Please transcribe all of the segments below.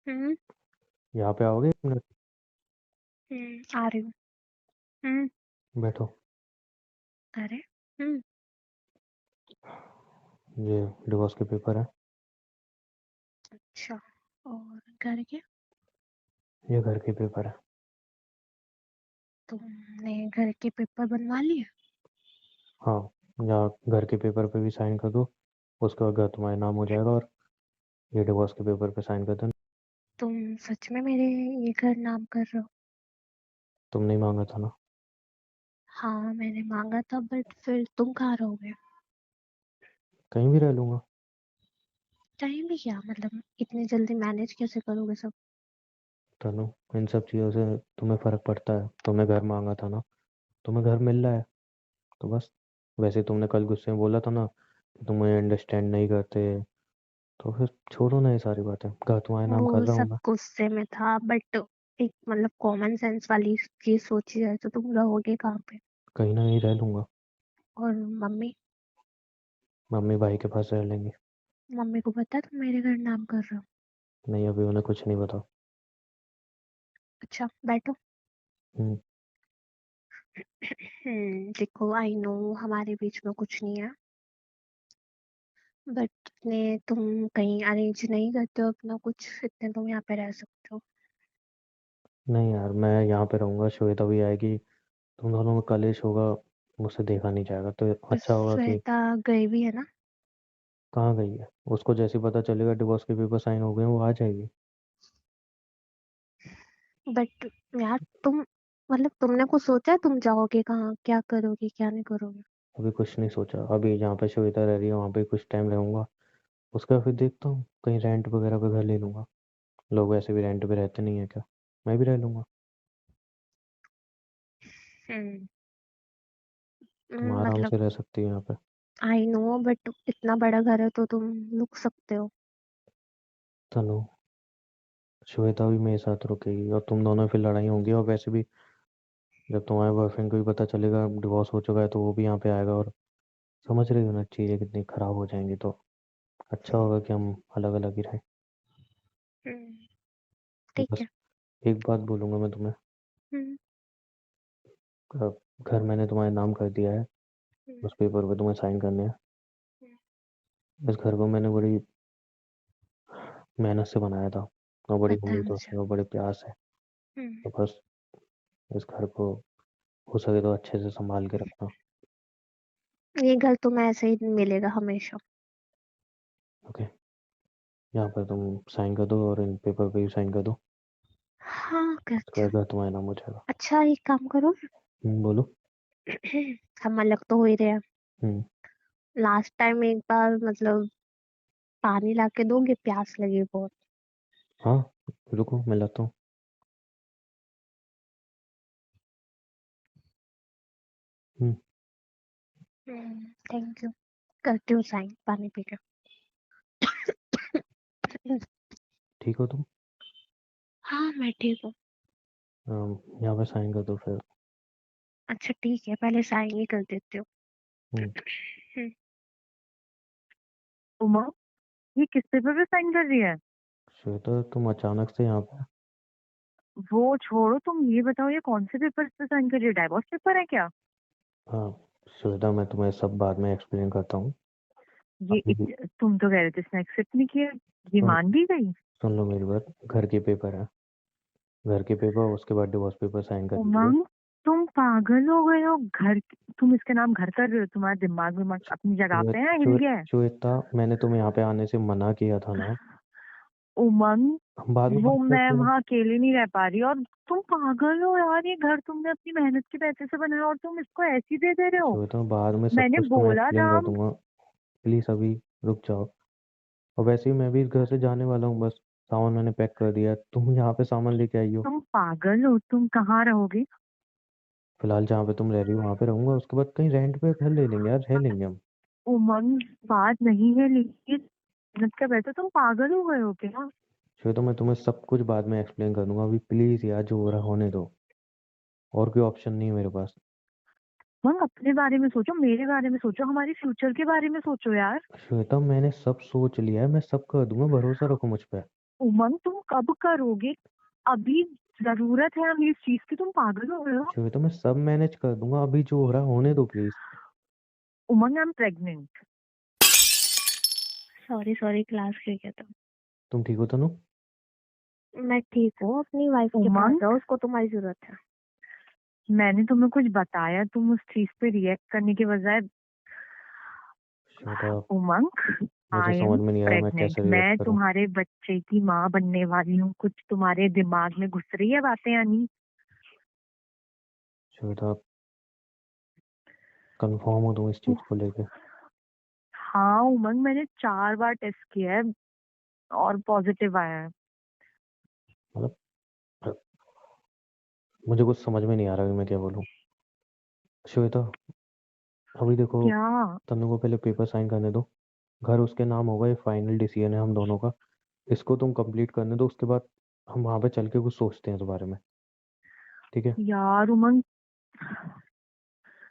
हम्म। यहाँ पे आओगे 1 मिनट? आ रही हूँ। हम्म। बैठो। अरे। हम्म। ये डिवोर्स के पेपर है। अच्छा। और घर के? ये घर के पेपर है। तुमने घर के पेपर बनवा लिए? हाँ, यहाँ घर के पेपर पे भी साइन कर दो। उसके बाद घर तुम्हारे नाम हो जाएगा, और ये डिवोर्स के पेपर पे साइन कर देना। तुम सच में मेरे ये घर नाम कर रहे हो? तुमने ही मांगा था ना। हाँ, मैंने मांगा था, बट फिर तुम कहाँ रहोगे? कहीं भी रह लूंगा। टाइम भी क्या, मतलब इतनी जल्दी मैनेज कैसे करोगे सब? तनु, इन सब चीज़ों से तुम्हें फ़र्क पड़ता है? तुमने घर मांगा था ना, तुम्हें घर मिल रहा है, तो बस। वैसे तुमने कल गुस्से में बोला था ना कि तुम मुझे अंडरस्टैंड नहीं करते, तो फिर छोड़ो ना ये सारी बातें। घर तुम्हारे नाम कर वो रहा हूँ सब मैं। गुस्से में था, बट एक मतलब कॉमन सेंस वाली चीज सोची जाए तो तुम रहोगे कहाँ पे? कहीं ना कहीं रह लूंगा। और मम्मी? मम्मी भाई के पास रह लेंगे। मम्मी को पता है तुम मेरे घर नाम कर रहे हो? नहीं, अभी उन्हें कुछ नहीं पता। अच्छा, बैठो। हम्म। देखो, आई नो हमारे बीच में कुछ नहीं है, बट ने तुम कहीं अरेंज नहीं करते हो अपना कुछ, इतने तुम यहाँ पे रह सकते हो। नहीं यार, मैं यहाँ पे रहूंगा, श्वेता भी आएगी, तुम दोनों में कलेश होगा, मुझसे देखा नहीं जाएगा, तो पर अच्छा होगा कि। श्वेता गई भी है ना? कहाँ गई है? उसको जैसे ही पता चलेगा डिवोर्स के पेपर साइन हो गए, वो आ जाएगी। बट यार तुम, मतलब तुमने कुछ सोचा है तुम जाओगे कहाँ, क्या करोगे क्या नहीं करोगे? अभी कुछ नहीं सोचा। अभी जहाँ पे श्वेता रह रही है वहाँ पे कुछ टाइम रहूंगा, उसका फिर देखता हूँ, कहीं रेंट वगैरह पे घर ले लूंगा। लोग वैसे भी रेंट पे रहते नहीं है क्या? मैं भी रह लूंगा। हम्म। तुम आराम मतलब से रह सकती हो यहाँ पे। आई नो, बट इतना बड़ा घर है तो तुम रुक सकते हो। तनु, श्वेता भी मेरे साथ रुकेगी, और तुम दोनों फिर लड़ाई होंगी, और वैसे भी जब तुम्हारे बॉयफ्रेंड को भी पता चलेगा डिवोर्स हो चुका है, तो वो भी यहाँ पे आएगा, और समझ रही हो ना चीज़ें कितनी खराब हो जाएंगी, तो अच्छा होगा कि हम अलग अलग ही रहें। हम्म। तो ठीक बस है। एक बात बोलूंगा मैं तुम्हें। हम्म। घर मैंने तुम्हारे नाम कर दिया है, हम्म। उस पेपर पे तुम्हें साइन करने हैं। हम्म। इस घर को मैंने बड़ी मेहनत से बनाया था, और बड़ी पता है उम्मीदों मुझे। से और बड़े प्यार से। हम्म। तो बस इस घर को हो सके तो अच्छे से संभाल के रखना। ये घर तुम्हें ऐसे ही मिलेगा हमेशा। ओके, यहाँ पर तुम साइन कर दो, और इन पेपर पे भी साइन कर दो। हाँ, उसके अच्छा। बाद घर तुम्हारे नाम हो जाएगा। अच्छा, एक काम करो। बोलो। हम अलग तो हो ही रहे हैं। हम्म। लास्ट टाइम एक बार मतलब पानी लाके दोगे, प्यास लगी बहुत। हाँ, रुको मैं लाता हूँ। हम्म। Thank you. करती हूँ साइन पानी पी के। ठीक हो तुम? हाँ, मैं ठीक हूँ। यहाँ पे साइन कर दो फिर। अच्छा ठीक है, पहले साइन ही कर देती हूँ। हम्म। हम्म। उमा, ये किस पेपर पे साइन कर रही है? श्वेता, तुम अचानक से यहाँ पे? वो छोड़ो, तुम ये बताओ ये कौन से पेपर पे साइन कर रही है? डाइवोर्स पेपर है क्या? हाँ श्वेता, मैं तुम्हें सब बाद में एक्सप्लेन करता हूँ। अभी भी तुम तो कह रहे थे इसने एक्सेप्ट नहीं किया, ये सुन मान भी गई? सुन लो मेरी बात। घर के पेपर है, घर के पेपर, उसके बाद डिवोर्स पेपर साइन कर दीजिए। उमंग, तुम पागल हो गए हो? घर, तुम इसके नाम घर कर रहे हो? तुम्हारा दिमाग विमाग अपनी जगह पे है, हिल गया है? श्वेता, मैंने तुम्हें यहाँ पे आने से मना किया था ना। उमंग, हम बाद में वो बात मैं करते हैं। वहां अकेले नहीं रह पा रही, और तुम पागल हो यार, ये घर तुमने अपनी मेहनत के पैसे से बनाया और तुम इसको ऐसी दे दे रहे हो? श्वेता, बाद में सब मैंने कुछ तुम्हें बोला एक्सप्लेन था। कर दूंगा। प्लीज अभी रुक जाओ। और वैसे ही मैं भी इस घर से जाने वाला हूँ, बस सामान मैंने पैक कर दिया है। तुम यहाँ पे सामान लेके आई हो। तुम पागल हो? तुम कहाँ रहोगे? फिलहाल जहाँ पे तुम रह रही हो वहाँ पे रहूंगा, उसके बाद कहीं रेंट पे घर ले लेंगे यार, रह लेंगे हम। उमंग, बात नहीं है, लेकिन मेहनत का पैसा, तुम पागल हो गए हो क्या? श्वेता, मैं तुम्हें सब कुछ बाद में एक्सप्लेन कर दूंगा, अभी प्लीज यार जो हो रहा है होने दो। और कोई ऑप्शन नहीं है मेरे पास। उमंग, अपने बारे में सोचो, मेरे बारे में सोचो, हमारे फ्यूचर के बारे में सोचो यार। श्वेता, मैंने सब सोच लिया है, मैं सब कर दूंगा, भरोसा रखो मुझ पे। उमंग तुम कब करोगे? अभी जरूरत है हमें इस चीज की, तुम पागल हो गए हो? श्वेता मैं सब मैनेज कर दूंगा, अभी जो हो रहा है होने दो please. Umang I am pregnant. Sorry sorry, class ले गया था। तुम ठीक हो तनु? मैं ठीक हूँ, अपनी वाइफ के पास उमंग जाओ, उसको तुम्हारी जरूरत है। मैंने तुम्हें कुछ बताया, तुम उस चीज पे रिएक्ट करने के बजाय। श्वेता उमंग मुझे आई समझ एम में नहीं आ रहा मैं प्रेग्नेंट, कैसे रिएक्ट मैं करूं। तुम्हारे बच्चे की माँ बनने वाली हूँ। कुछ तुम्हारे दिमाग में घुस रही है बातें या नहीं? श्वेता कंफर्म हो तुम इस चीज को लेके? हाँ उमंग, मैंने 4 बार टेस्ट किया है और पॉजिटिव आया है। मतलब मुझे कुछ समझ में नहीं आ रहा कि मैं क्या बोलूं। श्वेता अभी देखो, क्या? तनु को पहले पेपर साइन करने दो, घर उसके नाम होगा, ये फाइनल डिसीजन है हम दोनों का। इसको तुम कंप्लीट करने दो, उसके बाद हम वहां पे चल के कुछ सोचते हैं इस बारे में, ठीक है? यार उमंग,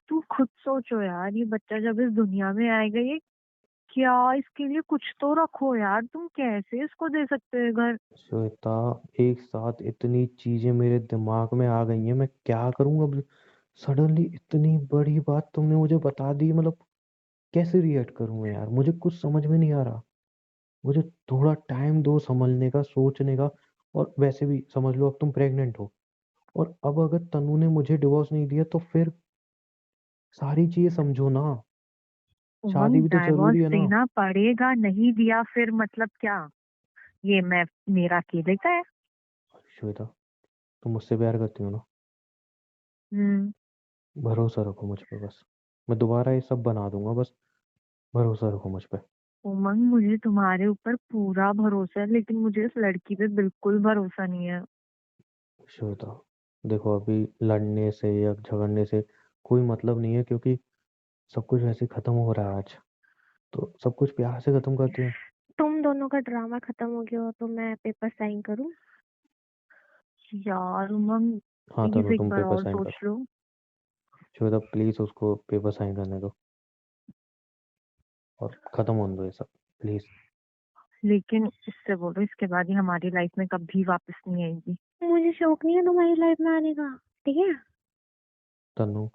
तुम खुद सोचो यार, ये बच्चा जब इस दुनिया में आएगा, ये क्या, इसके लिए कुछ तो रखो यार। तुम कैसे इसको दे सकते हो घर? श्वेता एक साथ इतनी चीजें मेरे दिमाग में आ गई हैं, मैं क्या करूं अब? सडनली इतनी बड़ी बात तुमने मुझे बता दी, मतलब कैसे रिएक्ट करूं मैं यार, मुझे कुछ समझ में नहीं आ रहा। मुझे थोड़ा टाइम दो समझने का, सोचने का। और वैसे भी समझ लो अब तुम प्रेग्नेंट हो, और अब अगर तनु ने मुझे डिवोर्स नहीं दिया तो फिर सारी चीजें समझो ना, शादी उमंग भी तो डाइवोर्स जरूरी है ना। देना पड़ेगा, नहीं दिया फिर मतलब क्या? ये मैं मेरा अकेले का है? श्वेता तुम मुझसे प्यार करती हो ना? हम्म। भरोसा रखो मुझ पे बस, मैं दोबारा ये सब बना दूंगा, बस भरोसा रखो मुझ पे। उमंग मुझे तुम्हारे ऊपर पूरा भरोसा है, लेकिन मुझे इस लड़की पे बिल्कुल भरोसा नहीं है। श्वेता देखो, अभी लड़ने से या झगड़ने से कोई मतलब नहीं है, क्योंकि सब कुछ वैसे खत्म हो रहा है आज, तो सब कुछ प्यार से खत्म करते हैं। तुम दोनों का ड्रामा खत्म हो गया हो तो मैं पेपर साइन करूँ? यार उमंग हाँ प्लीज तनु एक तुम बार पेपर और साइन सोच करो। लो। श्वेता प्लीज उसको पेपर साइन करने दो और खत्म होने दो ये सब, प्लीज। लेकिन इससे बोलो, इसके बाद ही हमारी लाइफ में कभी वापस नहीं आएगी। मुझे शौक नहीं है तुम्हारी लाइफ में आने का, ठीक है? तनु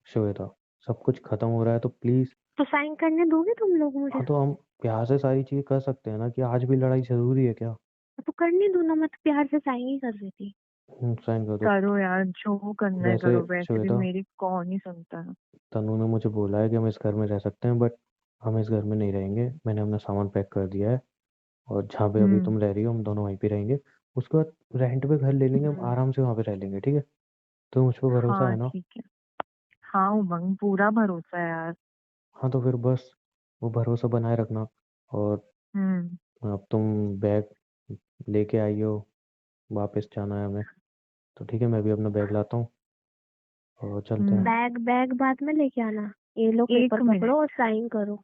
श्वेता सब कुछ खत्म हो रहा है तो प्लीज। तो साइन करने दोगे तुम लोग मुझे? हाँ तो हम प्यार से सारी चीजें कर सकते हैं ना, कि आज भी लड़ाई जरूरी है क्या? तो करने दो ना, मैं तो प्यार से साइन ही कर रही थी। साइन कर दो। करो यार, जो करना है वैसे करो, वैसे भी श्वेता मेरी कौन ही सुनता है। तनु ने मुझे बोला है कि हम इस घर में रह सकते हैं, बट हम इस घर में नहीं रहेंगे, मैंने अपना सामान पैक कर दिया है। और जहाँ पे अभी हम्म। तुम रह रही हो हम दोनों वहीं पे रहेंगे। उसके बाद रेंट पे घर ले लेंगे, हम हम्म। आराम से वहाँ पे रह लेंगे, ठीक है? तो मुझ पर भरोसा हाँ है ना? ठीक है। हाँ उमंग, पूरा भरोसा है यार। हाँ तो फिर बस वो भरोसा बनाए रखना। और हम्म। अब तुम बैग लेके आई हो, वापस जाना है हमें, तो ठीक है मैं भी अपना बैग लाता हूँ और चलते हैं। हम्म। बैग बैग बाद में लेके आना। ये लो एक पेपर मिनट, पकड़ो और साइन करो।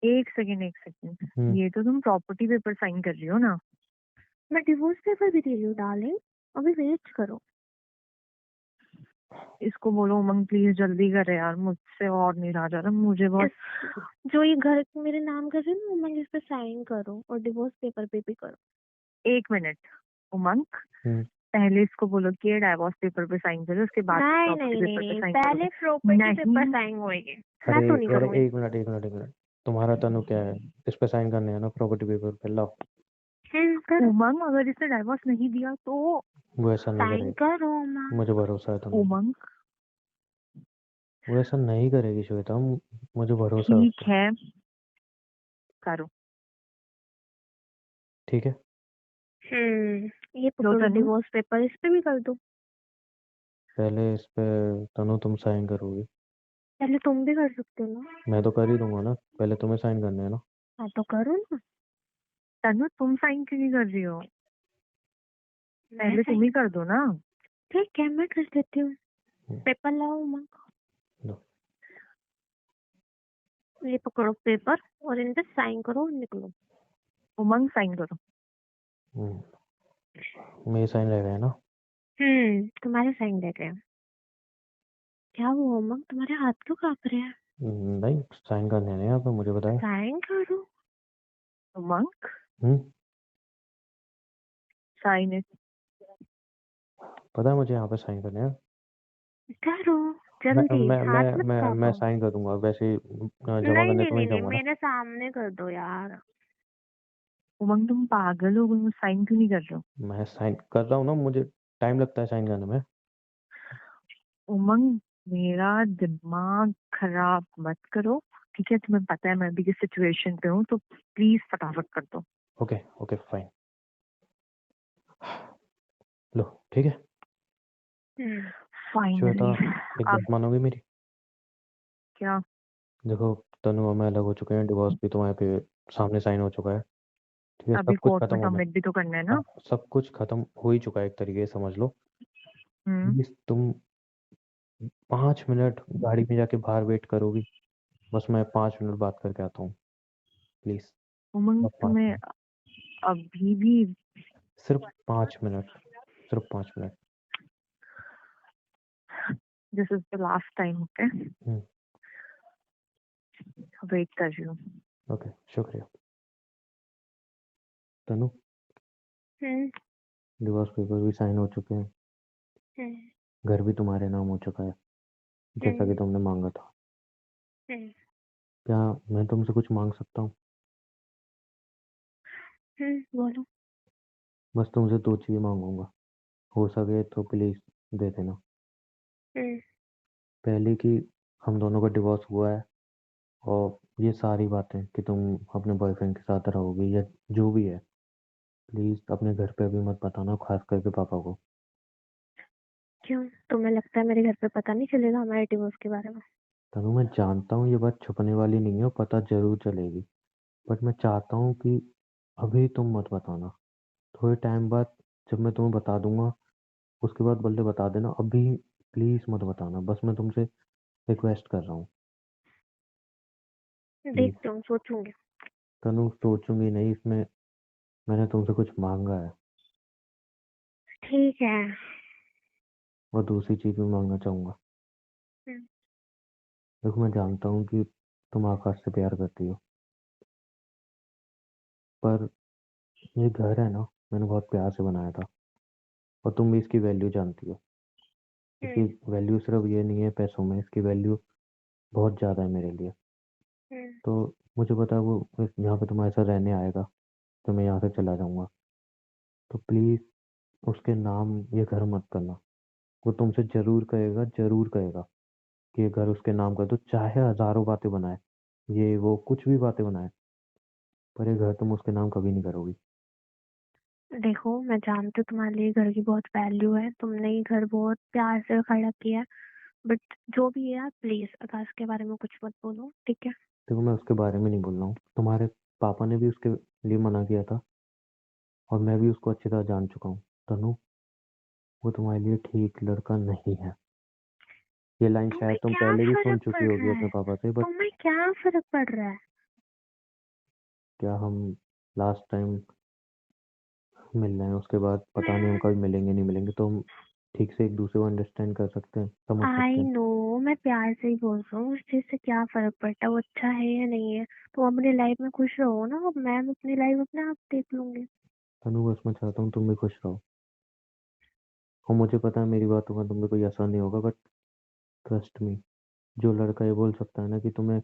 एक सेकेंड, एक सेकेंड। हम्म। ये तो तुम प्रॉपर्टी पेपर साइन कर रही हो ना? मैं डिवोर्स पेपर भी दे रही हूँ डार्लिंग, अभी वेट करो। इसको बोलो उमंग प्लीज जल्दी करे यार, मुझसे और नहीं रहा जा रहा, मुझे बहुत। इस जो ये घर मेरे नाम कर रहे हो ना, मैं इस पे साइन करो और डिवोर्स पेपर पे भी करो। एक मिनट उमंग, हम्म। पहले इसको बोलो कि ये डाइवोर्स पेपर पे साइन करे, उसके बाद नहीं प्रॉपर्टी नहीं पेपर नहीं पे नहीं, साइन पहले करोगे? प्रॉपर्टी पेपर नहीं। साइन होएंगे। मैं अरे तो नहीं अरे करूंगी। एक मिनट एक मिनट एक मिनट, तुम्हारा तनु क्या है, इस पे साइन करने हैं ना प्रॉपर्टी पेपर पे, लाओ। करो। उमंग अगर इसने डाइवोर्स नहीं दिया तो? वो ऐसा नहीं साइन करेगी, करो माँ। मुझे भरोसा है तनु पे। उमंग वो ऐसा नहीं करेगी श्वेता, मुझे भरोसा है उस ठीक पर। है, करो। ठीक है। ये लो पकड़ो तनु। डिवोर्स पेपर, इस पे भी कर दो। पहले इस पे तनु तुम साइन करोगी? पहले तुम भी कर सकते हो ना। मैं तो कर ही दूंगा ना, पहले तुम्हें साइन करने हैं ना। हाँ तो करो ना। तनु तुम साइन क्यों नहीं कर रही हो? मैं पहले तुम साइन, ही कर दो ना। ठीक है मैं कर देती हूँ। हम्म, पेपर लाओ माँ। लो। ये पकड़ो पेपर और इन पे साइन करो और निकलो। उमंग साइन करो। मेरे साइन रह गए ना? तुम्हारे साइन दे गए। क्या हुआ उमंग, तुम्हारे हाथ क्यों कांप रहे हैं? नहीं साइन करने हैं यहाँ पे, मुझे बताया। साइन करो। उमंग हम्म। sign it. पता है मुझे यहाँ पे साइन करने हैं। करो मैं जल्दी, मैं हाथ मत मैं मैं कापो। साइन कर दूंगा, वैसे ही जमा नहीं करने नहीं तो नहीं वहीं नहीं, जाऊंगा ना। मेरे सामने कर दो यार। उमंग तुम पागल हो गई, साइन क्यों नहीं कर रहे हो? मैं साइन कर रहा हूँ ना, मुझे टाइम लगता है साइन करने में। उमंग मेरा दिमाग खराब मत करो, ठीक है? तुम्हें पता है मैं अभी किस सिचुएशन पे हूँ, तो प्लीज फटाफट कर दो। ओके ओके फाइन, लो ठीक है। हम्म, श्वेता, फाइनली। एक अब बात मानोगी मेरी? क्या? देखो, तनु और मैं अलग हो चुके हैं, डिवोर्स भी तुम्हारे पे सामने साइन हो चुका है, ठीक है, अभी सब कुछ कोर्ट में खत्म होना है। सबमिट भी तो करना है ना। हाँ, सब कुछ खत्म हो ही चुका है, एक तरीके से समझ लो। हम्म। प्लीज तुम 5 मिनट गाड़ी में जाके बाहर वेट करोगी? बस मैं 5 मिनट बात करके आता हूँ, प्लीज। उमंग बस पाँच तुम्हें मिनट अभी भी सिर्फ 5 मिनट, सिर्फ 5 minute. This is the last time, okay? Wait कर रही हूँ। ओके, शुक्रिया। तनु, हम्म, डिवोर्स पेपर भी साइन हो चुके हैं, हम्म, घर भी तुम्हारे नाम हो चुका है, जैसा कि तुमने मांगा था। हम्म, क्या मैं तुमसे कुछ मांग सकता हूँ? बोलो। बस तुमसे 2 चीज़ मांगूंगा, हो सके तो प्लीज दे देना। हम्म, पहली कि हम दोनों का डिवोर्स हुआ है, और ये सारी बातें कि तुम अपने बॉयफ्रेंड के साथ रहोगी या जो भी है, प्लीज अपने घर पे अभी मत बताना, खास करके पापा को। क्यों, तुम्हें लगता है मेरे घर पे पता नहीं चलेगा हमारे डिवोर्स के बारे में? तनु, मैं जानता हूँ ये बात छुपने वाली नहीं है, पता जरूर चलेगी, बट मैं चाहता हूँ कि अभी तुम मत बताना, थोड़े टाइम बाद जब मैं तुम्हें बता दूंगा उसके बाद बल्ले बता देना, अभी प्लीज मत बताना, बस मैं तुमसे रिक्वेस्ट कर रहा हूँ, प्लीज। देखती हूँ, सोचूंगी। तनु, सोचूंगी नहीं, इसमें मैंने तुमसे कुछ मांगा है। ठीक है। और दूसरी चीज भी मांगना चाहूंगा। हम्म, देखो, मैं जानता हूँ कि तुम आकाश से प्यार करती हो, पर ये घर है ना, मैंने बहुत प्यार से बनाया था, और तुम भी इसकी वैल्यू जानती हो। इसकी हम्म, वैल्यू सिर्फ ये नहीं है पैसों में, इसकी वैल्यू बहुत ज़्यादा है मेरे लिए। हम्म, तो मुझे पता है वो यहाँ पे तुम्हारे साथ रहने आएगा, तो मैं यहाँ से चला जाऊंगा, तो प्लीज़ उसके नाम ये घर मत करना। वो तुमसे जरूर कहेगा कि ये घर उसके नाम कर दो, चाहे हजारों बातें बनाए, ये वो कुछ भी बातें बनाए, पर ये घर तुम उसके नाम कभी नहीं करोगी। देखो मैं जानती हूँ तुम्हारे लिए घर की बहुत वैल्यू है, तुमने ये घर बहुत प्यार से खड़ा किया है, बट जो भी है प्लीज आकाश के बारे में कुछ मत बोलो, ठीक है? देखो, मैं उसके बारे में नहीं बोल रहा हूँ, तुम्हारे पापा ने भी उसके लिए मना किया था, और मैं भी उसको अच्छी तरह जान चुका हूँ। तनु, वो तुम्हारे लिए ठीक लड़का नहीं है। ये लाइन तुम्हें शायद तुम क्या पहले भी सुन फर्क चुकी पड़ होगी रहा अपने है? पापा से, बट तुम्हें क्या फर्क पड़ रहा है? क्या हम लास्ट टाइम मिल रहे हैं, उसके बाद पता नहीं हम कभी मिलेंगे नहीं मिलेंगे, तो हम ठीक से एक दूसरे को अंडरस्टैंड कर सकते हैं, समझ सकते आई हैं। नो, मैं प्यार से ही बोल रहा हूँ, उस चीज से क्या फर्क पड़ता है, वो अच्छा है या नहीं है? तुम अपनी लाइफ में खुश रहो ना, अब मैं अपनी लाइफ अपने आप देख लूंगी। तनु, बस मैं चाहता हूँ तुम भी खुश रहो, और मुझे पता है मेरी बातों का तुम पे कोई असर नहीं होगा, बट ट्रस्ट मी, जो लड़का ये बोल सकता है ना कि तुम्हें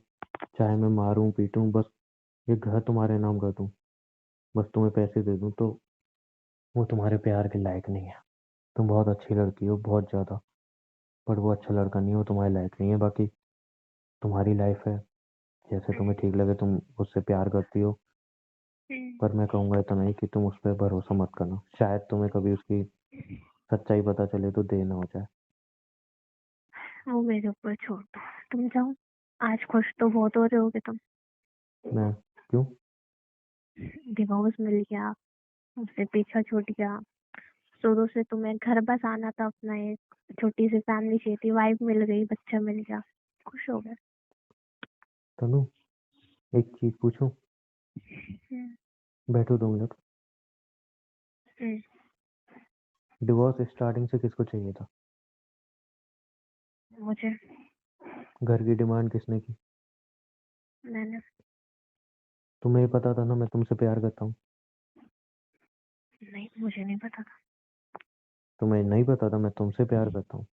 चाहे मैं मारूं पीटूं, बस ये घर तुम्हारे नाम कर दूं, बस तुम्हें पैसे दे दूं, तो वो तुम्हारे प्यार के लायक नहीं है। तुम बहुत अच्छी लड़की हो, बहुत ज्यादा, पर वो अच्छा लड़का नहीं है, वो तुम्हारे लायक नहीं है। बाकी तुम्हारी लाइफ है, जैसे तुम्हें ठीक लगे तुम उससे प्यार करती हो, हम्म, पर मैं कहूंगा इतना ही कि तुम उस पर भरोसा मत करना, शायद तुम्हें कभी उसकी सच्चाई पता चले तो देर ना हो जाए। वो मेरे ऊपर छोड़ दो, तुम जाओ। आज खुश तो बहुत हो रहे होगे तुम। मैं? क्यों? डिवोर्स मिल गया, उससे पीछा छूट गया, शुरू से तुम्हें घर बस आना था अपना, एक छोटी सी फैमिली चाहिए थी, वाइफ मिल गई, बच्चा मिल गया, खुश हो गए। तनु, एक चीज पूछूं? हम्म, बैठो 2 मिनट। हम्म, डिवोर्स स्टार्टिंग से किसको चाहिए था? मुझे। घर की डिमांड किसने की? मैंने। तुम्हें ये पता था ना मैं तुमसे प्यार करता हूँ। नहीं, मुझे नहीं पता था। तुम्हें नहीं पता था मैं तुमसे प्यार करता हूँ?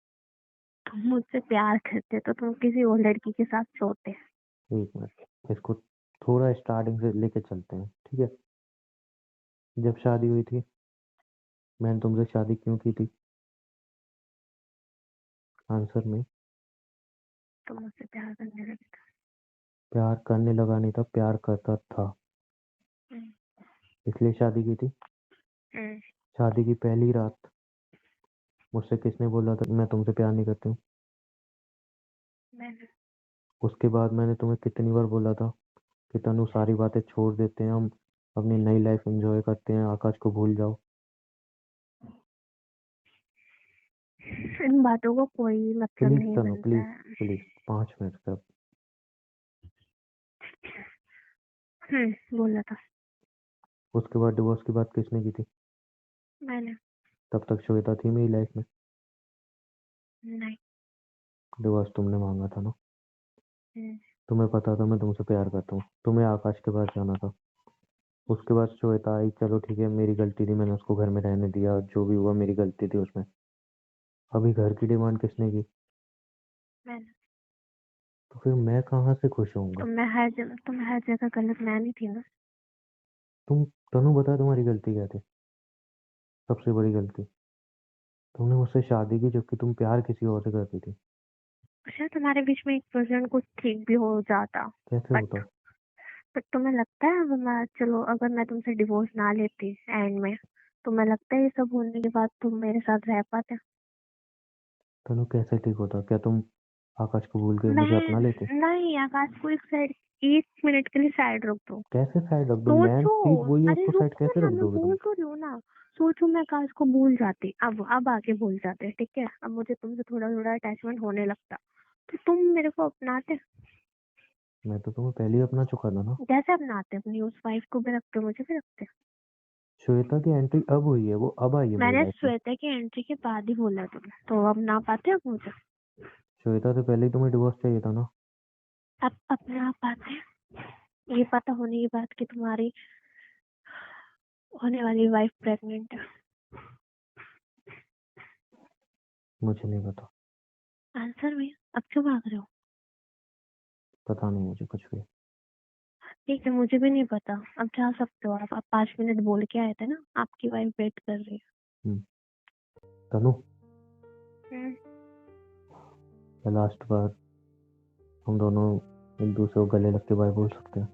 तुम मुझसे प्यार करते तो तुम किसी और लड़की के साथ सोते। एक मिनट, इसको थोड़ा स्टार्टिंग से लेके चलते हैं, ठीक है? जब शादी हुई थी, मैंने तुमसे शादी क्यों की थी? आंसर में। तुम मुझसे प्यार करने लगे थे। प्यार करने लगा नहीं था, प्यार करता था, हम्म, इसलिए शादी की थी। हम्म, शादी की पहली रात मुझसे किसने बोला था मैं तुमसे प्यार नहीं करती हूँ? मैंने। उसके बाद मैंने तुम्हें कितनी बार बोला था कि तनु सारी बातें छोड़ देते हैं, हम अपनी नई लाइफ एंजॉय करते हैं, आकाश को भूल जाओ। इन बातों को कोई मतलब प्लीज नहीं तनु, बनता प्लीज है। प्लीज, 5 मिनट तक। बोला था। उसके बाद डिवोर्स की बात किसने की थी? मैंने। तब तक श्वेता थी मेरी लाइफ में। नहीं। डिवोर्स तुमने मांगा था ना? हम्म, तुम्हें पता था मैं तुमसे प्यार करता हूँ, तुम्हें आकाश के पास जाना था। उसके बाद श्वेता आई, चलो ठीक है मेरी गलती थी, मैंने उसको घर में रहने दिया, जो भी हुआ मेरी गलती थी उसमें। अभी घर की डिमांड किसने की? मैंने। तो फिर मैं कहाँ से खुश होऊंगा? तुम हर जगह गलत मैं नहीं थी ना। तुम, तनु बता तुम्हारी गलती क्या थी? सबसे बड़ी गलती तुमने मुझसे शादी की जबकि तुम प्यार किसी और से करती थी। शायद तुम्हारे बीच में एक परसेंट कुछ ठीक भी हो जाता। कैसे बट होता? तुम्हें लगता है अगर मैं तुमसे डिवोर्स ना लेती एंड में, तुम्हें लगता है ये सब होने के बाद तुम मेरे साथ रह पाते? तनु कैसे ठीक होता? क्या तुम आकाश को भूल के मुझे अपना लेते? मैं नहीं, आकाश को एक मिनट के लिए साइड रख दो। कैसे साइड रख दूं? मेन सोचो। चीज वही है, अरे उसको साइड रुको कैसे ना, रख मैं दोगे तुम? बोल तो रही हूँ ना। सोचो मैं आकाश को भूल जाती, अब आगे भूल जाते, ठीक है? अब मुझे तुमसे थोड़ा थोड़ा अटैचमेंट होने लगता, तो तुम मेरे को अपनाते? मैं तो तुम्हें पहले ही अपना चुका था ना। जैसे अपनाते, अपनी उस वाइफ को भी रखते हो, मुझे भी रखते। श्वेता की एंट्री अब हुई है, वो अब आई है मेरी मैंने लाइफ में। श्वेता की एंट्री के बाद ही बोला तुम्हें, तो अब ना पाते अब मुझे? श्वेता से पहले ही तुम्हें डिवोर्स चाहिए था ना? अब अपने आप आते हैं, ये पता होने के बाद कि तुम्हारी होने वाली वाइफ प्रेग्नेंट है। मुझे नहीं पता। आंसर में अब क्यों भाग रहे हो? पता नहीं मुझे कुछ भी। ठीक है, मुझे भी नहीं पता। अब जा सकते हो आप 5 मिनट बोल के आए थे ना, आपकी वाइफ वेट कर रही हम्म, तनु, है। लास्ट बार हम दोनों एक दूसरे को गले लग के बाय बोल सकते हैं?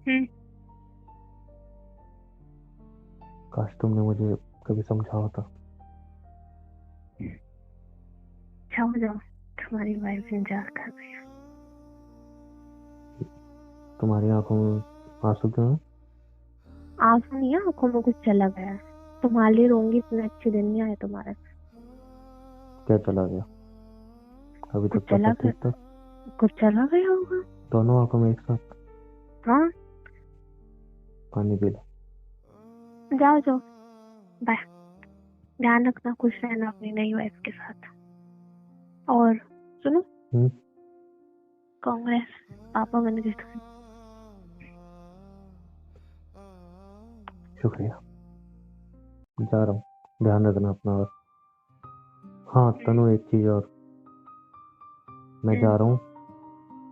हम्म, काश तुमने मुझे कभी समझा होता। जाओ जाओ, तुम्हारी वाइफ इंतजार कर रही है। तुम्हारी आंखों में आंसू क्यों है? आंसू नहीं है, आंखों में कुछ चला गया है। तुम्हारे लिए रोंगी, इतने अच्छे दिन नहीं आए तुम्हारे। क्या चला गया? अभी कुछ तक तो चला सब गया, ठीक था। कुछ चला गया होगा। दोनों आंखों में एक साथ। हाँ, पानी पी लो। जाओ जाओ, बाय। ध्यान रखना, खुश रहना अपनी नई वाइफ के साथ। और सुनो, हम्म, कांग्रेस, पापा बन गए तुम। शुक्रिया। जा रहा हूँ, ध्यान रखना अपना। और हाँ तनु, एक चीज और, मैं जा रहा हूँ।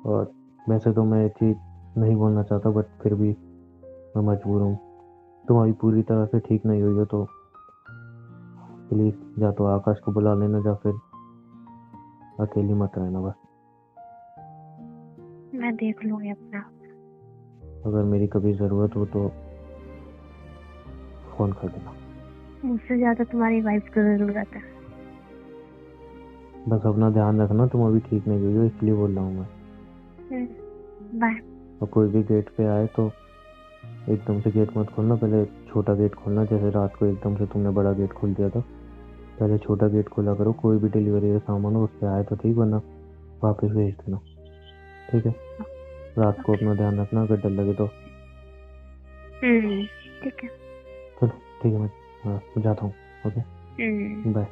और वैसे तो मैं ये चीज नहीं बोलना चाहता, बट फिर भी मैं मजबूर हूँ। तुम अभी पूरी तरह से ठीक नहीं हुई हो तो प्लीज या तो आकाश को बुला लेना, या फिर अकेली मत रहना बस। मैं देख लूंगी अपना। अगर मेरी कभी जरूरत हो तो फोन कर देना। मुझसे ज्यादा तुम्हारी वाइफ को जरूरत है। बस अपना ध्यान रखना, तुम अभी ठीक नहीं हुई हो इसलिए बोल रहा हूँ मैं। बाय। और कोई भी गेट पे आए तो एकदम से गेट मत खोलना, पहले छोटा गेट खोलना। जैसे रात को एकदम से तुमने बड़ा गेट खोल दिया था, पहले छोटा गेट खोला करो। कोई भी डिलीवरी का सामान हो उस पर आए तो ठीक, वरना वापस भेज देना, ठीक है? रात को अपना ध्यान रखना, अगर डर लगे तो। ठीक है। चलो ठीक है, मैं जाता हूँ। Okay, bye.